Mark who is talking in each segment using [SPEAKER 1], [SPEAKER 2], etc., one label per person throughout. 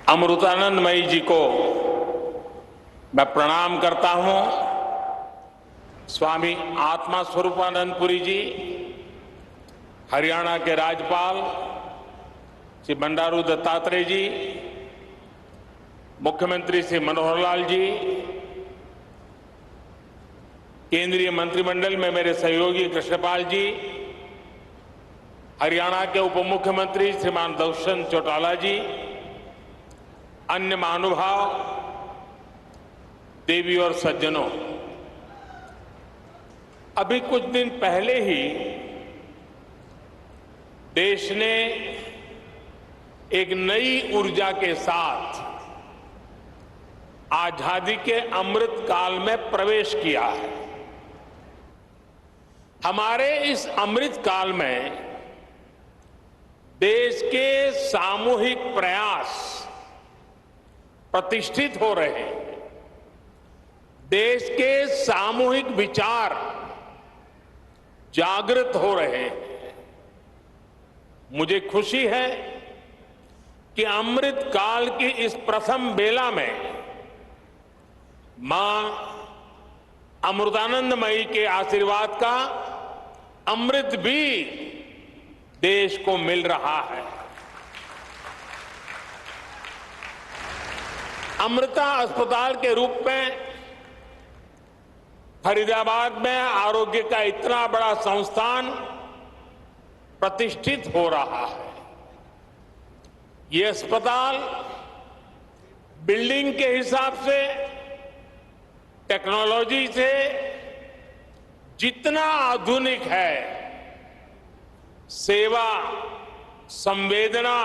[SPEAKER 1] अमृतानंदमयी जी को मैं प्रणाम करता हूं। स्वामी आत्मा स्वरूपानंदपुरी जी, हरियाणा के राज्यपाल श्री बंडारू दत्तात्रेय जी, मुख्यमंत्री श्री मनोहर लाल जी, केंद्रीय मंत्रिमंडल में मेरे सहयोगी कृष्णपाल जी, हरियाणा के उप मुख्यमंत्री श्रीमान दुष्यंत चौटाला जी, अन्य महानुभाव, देवी और सज्जनों, अभी कुछ दिन पहले ही देश ने एक नई ऊर्जा के साथ आजादी के अमृत काल में प्रवेश किया है। हमारे इस अमृत काल में देश के सामूहिक प्रयास प्रतिष्ठित हो रहे हैं। देश के सामूहिक विचार जागृत हो रहे हैं। मुझे खुशी है कि अमृत काल की इस प्रथम बेला में मां अमृतानंदमयी के आशीर्वाद का अमृत भी देश को मिल रहा है। अमृता अस्पताल के रूप में फरीदाबाद में आरोग्य का इतना बड़ा संस्थान प्रतिष्ठित हो रहा है। ये अस्पताल बिल्डिंग के हिसाब से, टेक्नोलॉजी से जितना आधुनिक है, सेवा, संवेदना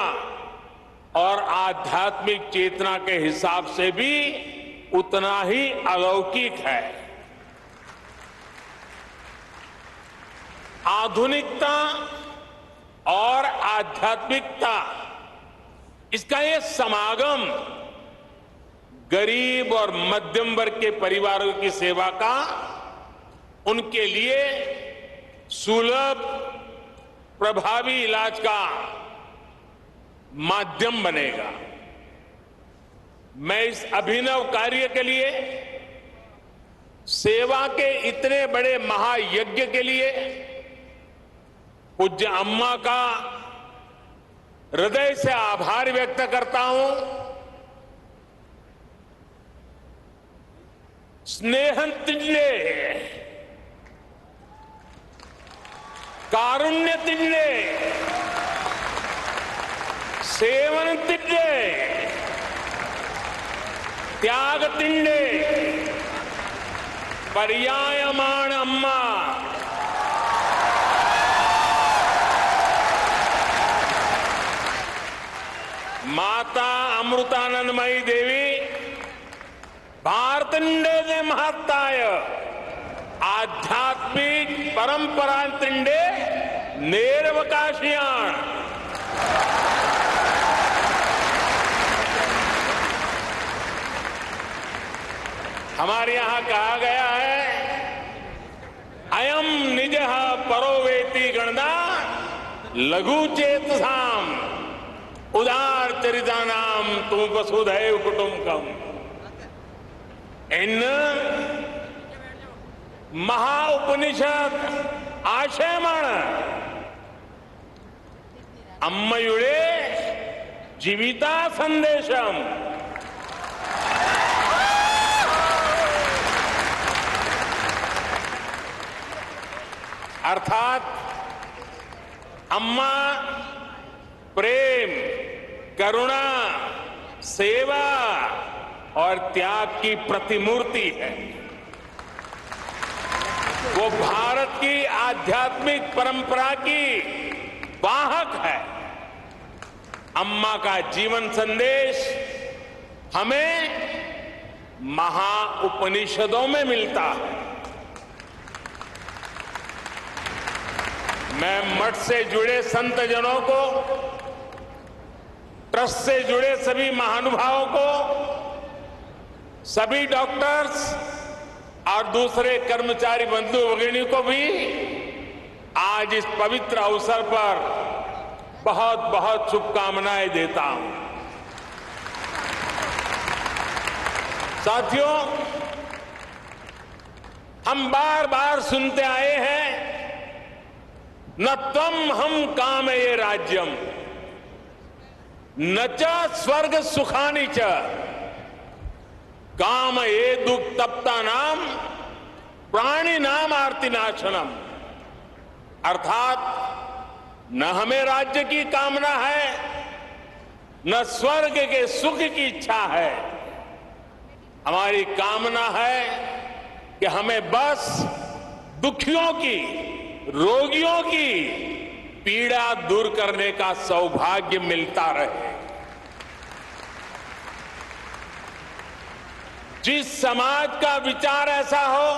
[SPEAKER 1] और आध्यात्मिक चेतना के हिसाब से भी उतना ही अलौकिक है। आधुनिकता और आध्यात्मिकता, इसका ये समागम गरीब और मध्यम वर्ग के परिवारों की सेवा का उनके लिए सुलभ, प्रभावी इलाज का माध्यम बनेगा। मैं इस अभिनव कार्य के लिए, सेवा के इतने बड़े महायज्ञ के लिए पूज्य अम्मा का हृदय से आभार व्यक्त करता हूं। स्नेहंतिल्ले, कारुण्यतिल्ले, सेवनतिल्ले, त्यागतिल्ले, पर्यायमाण अम्मा, माता अमृतानंदमयी देवी भारतंडे महत्ताय आध्यात्मिक परंपरा तिंडे नेरवकाशियाण। हमारे यहां कहा गया है, अयम निजः परोवेति गणना लघु चेतसाम उदार चरितानाम तुम वसुधैव कुटुंबकम। इन महाउपनिषद आशयमाण अम्मयुड़े जीविता संदेशम। अर्थात अम्मा प्रेम, करुणा, सेवा और त्याग की प्रतिमूर्ति है। वो भारत की आध्यात्मिक परंपरा की वाहक है। अम्मा का जीवन संदेश हमें महाउपनिषदों में मिलता है। मैं मठ से जुड़े संत जनों को, ट्रस्ट से जुड़े सभी महानुभावों को, सभी डॉक्टर्स और दूसरे कर्मचारी बंधु भगिनी को भी आज इस पवित्र अवसर पर बहुत बहुत शुभकामनाएं देता हूं। साथियों, हम बार बार सुनते आए हैं, न त्वम हम कामये राज्यम न च स्वर्ग सुखानि च कामये दुक्तप्ता नाम प्राणी नाम आर्तिनाशनम। अर्थात न हमें राज्य की कामना है, न स्वर्ग के सुख की इच्छा है। हमारी कामना है कि हमें बस दुखियों की, रोगियों की पीड़ा दूर करने का सौभाग्य मिलता रहे। जिस समाज का विचार ऐसा हो,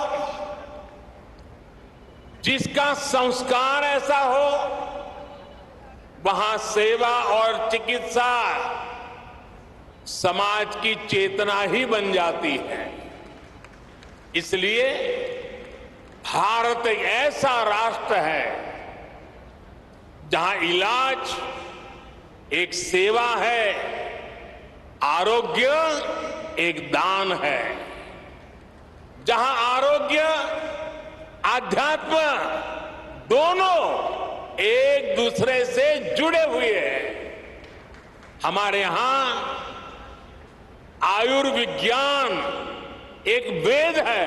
[SPEAKER 1] जिसका संस्कार ऐसा हो, वहां सेवा और चिकित्सा समाज की चेतना ही बन जाती है। इसलिए भारत एक ऐसा राष्ट्र है जहां इलाज एक सेवा है, आरोग्य एक दान है, जहां आरोग्य आध्यात्म दोनों एक दूसरे से जुड़े हुए हैं। हमारे यहां आयुर्विज्ञान एक वेद है।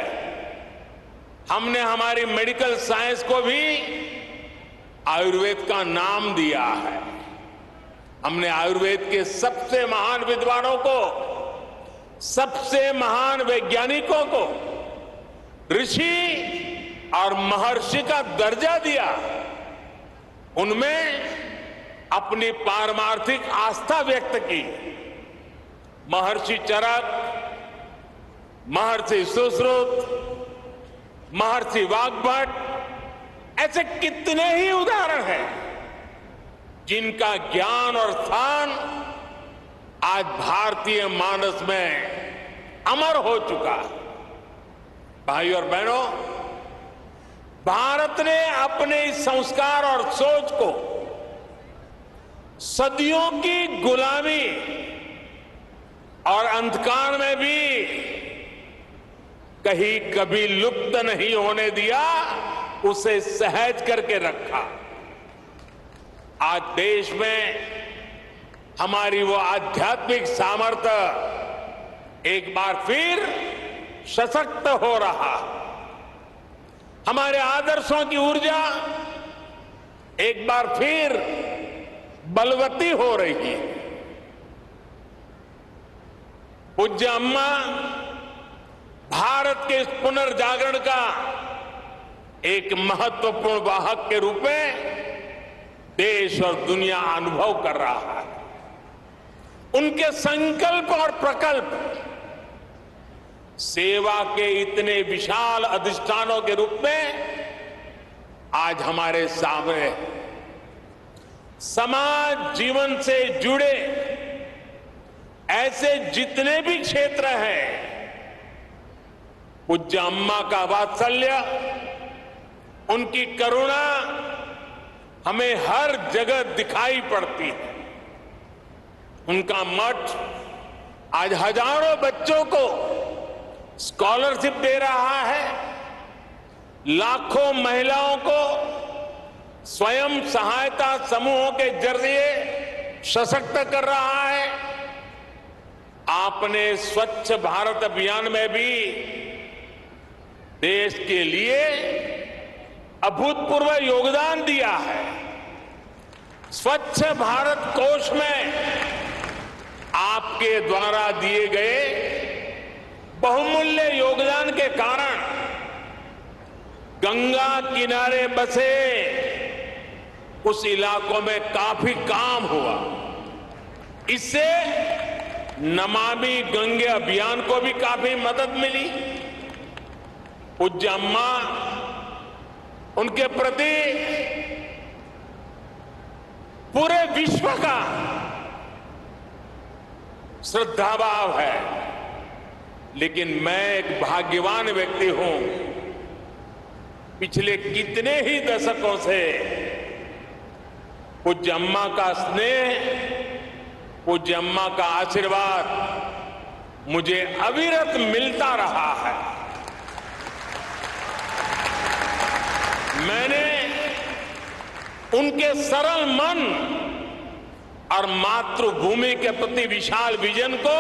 [SPEAKER 1] हमने हमारी मेडिकल साइंस को भी आयुर्वेद का नाम दिया है। हमने आयुर्वेद के सबसे महान विद्वानों को, सबसे महान वैज्ञानिकों को ऋषि और महर्षि का दर्जा दिया। उनमें अपनी पारमार्थिक आस्था व्यक्त की। महर्षि चरक, महर्षि सुश्रुत, महर्षि वाग्भट, ऐसे कितने ही उदाहरण हैं जिनका ज्ञान और स्थान आज भारतीय मानस में अमर हो चुका। भाई और बहनों, भारत ने अपने इस संस्कार और सोच को सदियों की गुलामी और अंधकार में भी कहीं कभी लुप्त नहीं होने दिया, उसे सहज करके रखा। आज देश में हमारी वो आध्यात्मिक सामर्थ्य एक बार फिर सशक्त हो रहा। हमारे आदर्शों की ऊर्जा एक बार फिर बलवती हो रही है। पूज्य अम्मा भारत के इस पुनर्जागरण का एक महत्वपूर्ण वाहक के रूप में देश और दुनिया अनुभव कर रहा है। उनके संकल्प और प्रकल्प सेवा के इतने विशाल अधिष्ठानों के रूप में आज हमारे सामने। समाज जीवन से जुड़े ऐसे जितने भी क्षेत्र हैं, पूज्य अम्मा का वात्सल्य, उनकी करुणा हमें हर जगह दिखाई पड़ती है। उनका मठ आज हजारों बच्चों को स्कॉलरशिप दे रहा है, लाखों महिलाओं को स्वयं सहायता समूहों के जरिए सशक्त कर रहा है। आपने स्वच्छ भारत अभियान में भी देश के लिए अभूतपूर्व योगदान दिया है। स्वच्छ भारत कोष में आपके द्वारा दिए गए बहुमूल्य योगदान के कारण गंगा किनारे बसे उस इलाकों में काफी काम हुआ। इससे नमामि गंगे अभियान को भी काफी मदद मिली। पूज्य अम्मा, उनके प्रति पूरे विश्व का श्रद्धाभाव है। लेकिन मैं एक भाग्यवान व्यक्ति हूं, पिछले कितने ही दशकों से पूज्य अम्मा का स्नेह, पूज्य अम्मा का आशीर्वाद मुझे अविरत मिलता रहा है। मैंने उनके सरल मन और मातृभूमि के प्रति विशाल विजन को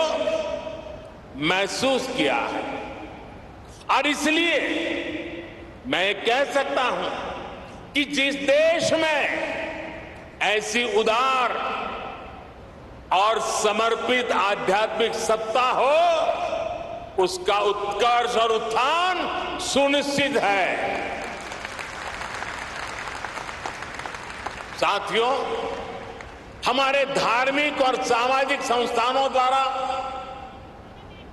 [SPEAKER 1] महसूस किया है और इसलिए मैं कह सकता हूं कि जिस देश में ऐसी उदार और समर्पित आध्यात्मिक सत्ता हो उसका उत्कर्ष और उत्थान सुनिश्चित है। साथियों, हमारे धार्मिक और सामाजिक संस्थानों द्वारा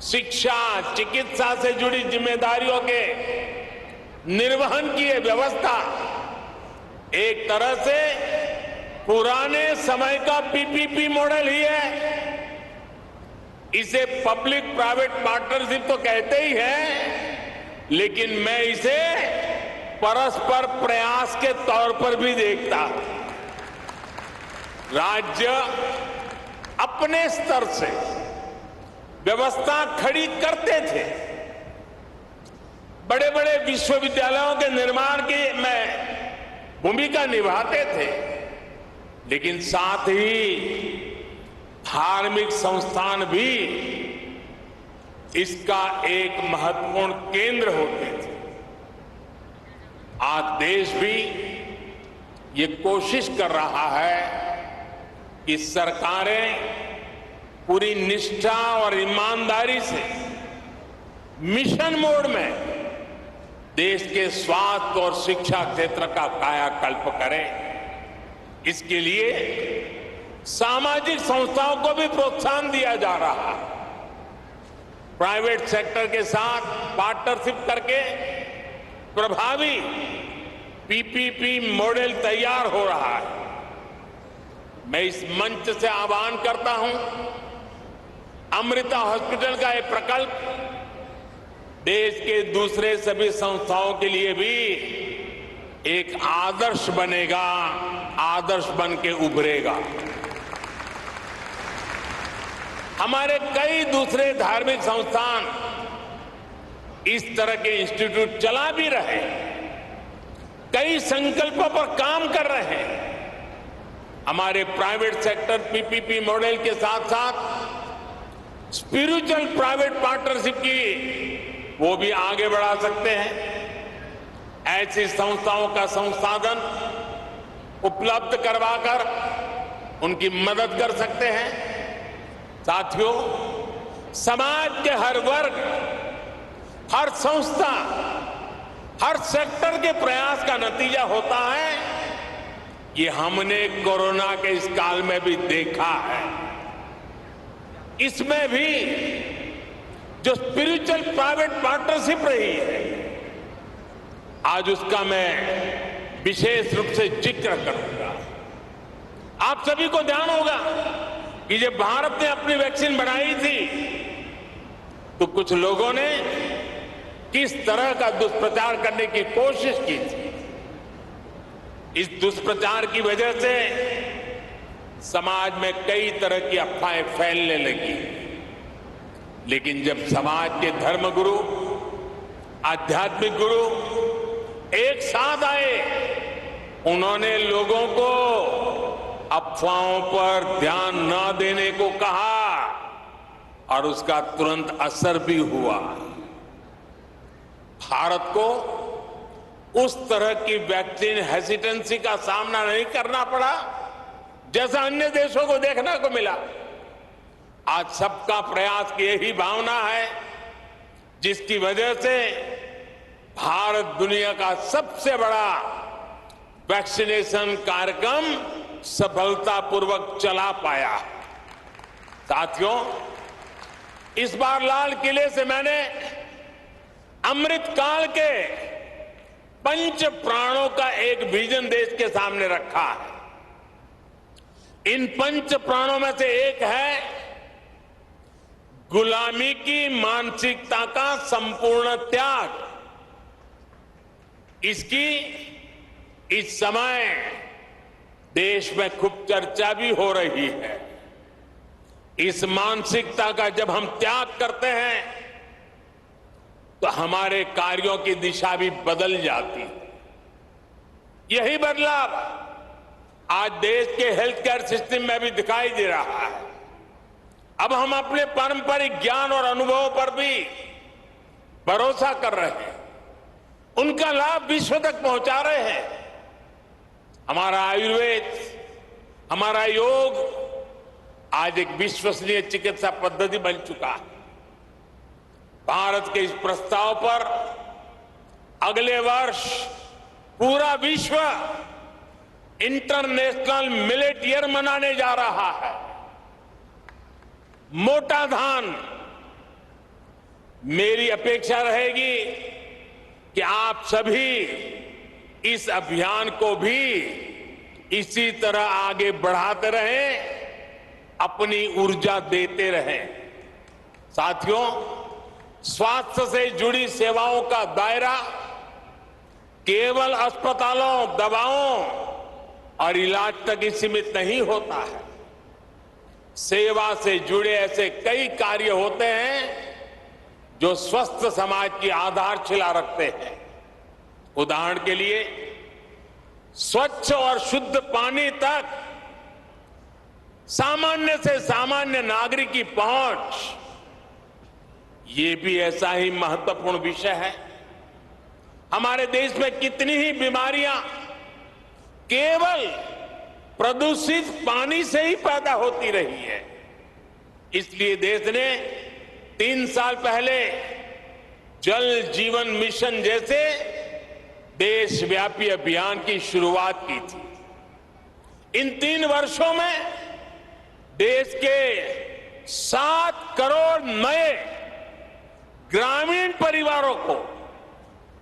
[SPEAKER 1] शिक्षा, चिकित्सा से जुड़ी जिम्मेदारियों के निर्वहन की यह व्यवस्था एक तरह से पुराने समय का पीपीपी मॉडल ही है। इसे पब्लिक प्राइवेट पार्टनरशिप तो कहते ही हैं, लेकिन मैं इसे परस्पर प्रयास के तौर पर भी देखता हूं। राज्य अपने स्तर से व्यवस्था खड़ी करते थे, बड़े बड़े विश्वविद्यालयों के निर्माण की में भूमिका निभाते थे, लेकिन साथ ही धार्मिक संस्थान भी इसका एक महत्वपूर्ण केंद्र होते थे। आज देश भी ये कोशिश कर रहा है कि सरकारें पूरी निष्ठा और ईमानदारी से मिशन मोड में देश के स्वास्थ्य और शिक्षा क्षेत्र का कायाकल्प करें। इसके लिए सामाजिक संस्थाओं को भी प्रोत्साहन दिया जा रहा है। प्राइवेट सेक्टर के साथ पार्टनरशिप करके प्रभावी पीपीपी मॉडल तैयार हो रहा है। मैं इस मंच से आह्वान करता हूं, अमृता हॉस्पिटल का यह प्रकल्प देश के दूसरे सभी संस्थाओं के लिए भी एक आदर्श बनेगा, आदर्श बन के उभरेगा। हमारे कई दूसरे धार्मिक संस्थान इस तरह के इंस्टीट्यूट चला भी रहे, कई संकल्पों पर काम कर रहे हैं। हमारे प्राइवेट सेक्टर पीपीपी मॉडल के साथ साथ स्पिरिचुअल प्राइवेट पार्टनरशिप की वो भी आगे बढ़ा सकते हैं। ऐसी संस्थाओं का संसाधन उपलब्ध करवाकर उनकी मदद कर सकते हैं। साथियों, समाज के हर वर्ग, हर संस्था, हर सेक्टर के प्रयास का नतीजा होता है। ये हमने कोरोना के इस काल में भी देखा है। इसमें भी जो स्पिरिचुअल प्राइवेट पार्टनरशिप रही है, आज उसका मैं विशेष रूप से जिक्र करूंगा। आप सभी को ध्यान होगा कि जब भारत ने अपनी वैक्सीन बनाई थी तो कुछ लोगों ने किस तरह का दुष्प्रचार करने की कोशिश की थी। इस दुष्प्रचार की वजह से समाज में कई तरह की अफवाहें फैलने लगी, लेकिन जब समाज के धर्मगुरु, आध्यात्मिक गुरु एक साथ आए, उन्होंने लोगों को अफवाहों पर ध्यान न देने को कहा और उसका तुरंत असर भी हुआ। भारत को उस तरह की वैक्सीन हेसिटेंसी का सामना नहीं करना पड़ा जैसा अन्य देशों को देखने को मिला। आज सबका प्रयास की यही भावना है जिसकी वजह से भारत दुनिया का सबसे बड़ा वैक्सीनेशन कार्यक्रम सफलतापूर्वक चला पाया। साथियों, इस बार लाल किले से मैंने अमृत काल के पंच प्राणों का एक विजन देश के सामने रखा है। इन पंच प्राणों में से एक है गुलामी की मानसिकता का संपूर्ण त्याग। इसकी इस समय देश में खूब चर्चा भी हो रही है। इस मानसिकता का जब हम त्याग करते हैं तो हमारे कार्यों की दिशा भी बदल जाती है। यही बदलाव आज देश के हेल्थ केयर सिस्टम में भी दिखाई दे रहा है। अब हम अपने पारंपरिक ज्ञान और अनुभवों पर भी भरोसा कर रहे हैं, उनका लाभ विश्व तक पहुंचा रहे हैं। हमारा आयुर्वेद, हमारा योग आज एक विश्वसनीय चिकित्सा पद्धति बन चुका है। भारत के इस प्रस्ताव पर अगले वर्ष पूरा विश्व इंटरनेशनल मिलेट ईयर मनाने जा रहा है। मोटा धान, मेरी अपेक्षा रहेगी कि आप सभी इस अभियान को भी इसी तरह आगे बढ़ाते रहें, अपनी ऊर्जा देते रहें। साथियों, स्वास्थ्य से जुड़ी सेवाओं का दायरा केवल अस्पतालों, दवाओं और इलाज तक ही सीमित नहीं होता है। सेवा से जुड़े ऐसे कई कार्य होते हैं जो स्वस्थ समाज की आधारशिला रखते हैं। उदाहरण के लिए, स्वच्छ और शुद्ध पानी तक सामान्य से सामान्य नागरिक की पहुंच, ये भी ऐसा ही महत्वपूर्ण विषय है। हमारे देश में कितनी ही बीमारियां केवल प्रदूषित पानी से ही पैदा होती रही है। इसलिए देश ने 3 साल पहले जल जीवन मिशन जैसे देशव्यापी अभियान की शुरुआत की थी। इन 3 वर्षों में देश के 7 करोड़ नए ग्रामीण परिवारों को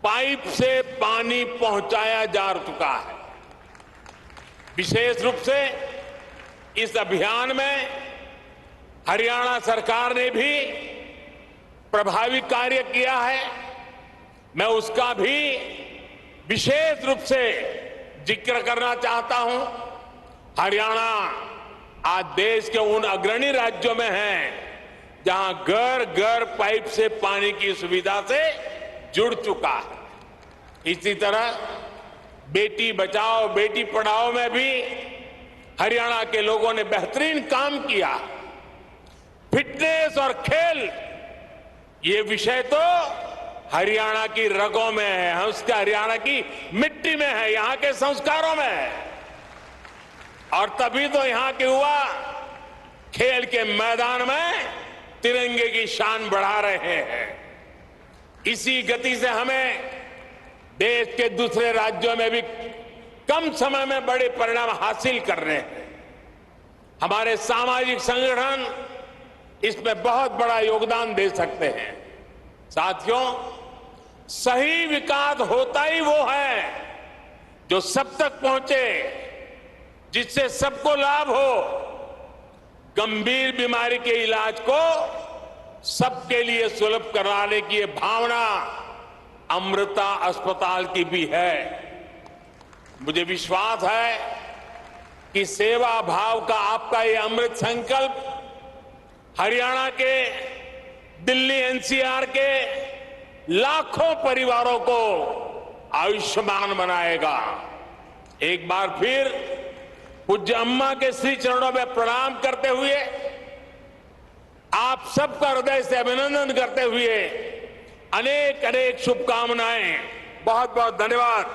[SPEAKER 1] पाइप से पानी पहुंचाया जा चुका है। विशेष रूप से इस अभियान में हरियाणा सरकार ने भी प्रभावी कार्य किया है। मैं उसका भी विशेष रूप से जिक्र करना चाहता हूं। हरियाणा आज देश के उन अग्रणी राज्यों में है जहां घर घर पाइप से पानी की सुविधा से जुड़ चुका है। इसी तरह बेटी बचाओ बेटी पढ़ाओ में भी हरियाणा के लोगों ने बेहतरीन काम किया। फिटनेस और खेल, ये विषय तो हरियाणा की रगों में है, उसका हरियाणा की मिट्टी में है, यहां के संस्कारों में है। और तभी तो यहां के युवा खेल के मैदान में तिरंगे की शान बढ़ा रहे हैं। इसी गति से हमें देश के दूसरे राज्यों में भी कम समय में बड़े परिणाम हासिल कर रहे हैं। हमारे सामाजिक संगठन इसमें बहुत बड़ा योगदान दे सकते हैं। साथियों, सही विकास होता ही वो है जो सब तक पहुंचे, जिससे सबको लाभ हो। गंभीर बीमारी के इलाज को सबके लिए सुलभ कराने की ये भावना अमृता अस्पताल की भी है। मुझे विश्वास है कि सेवा भाव का आपका ये अमृत संकल्प हरियाणा के, दिल्ली एनसीआर के लाखों परिवारों को आयुष्मान बनाएगा। एक बार फिर पूज्य अम्मा के श्री चरणों में प्रणाम करते हुए, आप सबका हृदय से अभिनंदन करते हुए अनेक अनेक शुभकामनाएं। बहुत बहुत धन्यवाद।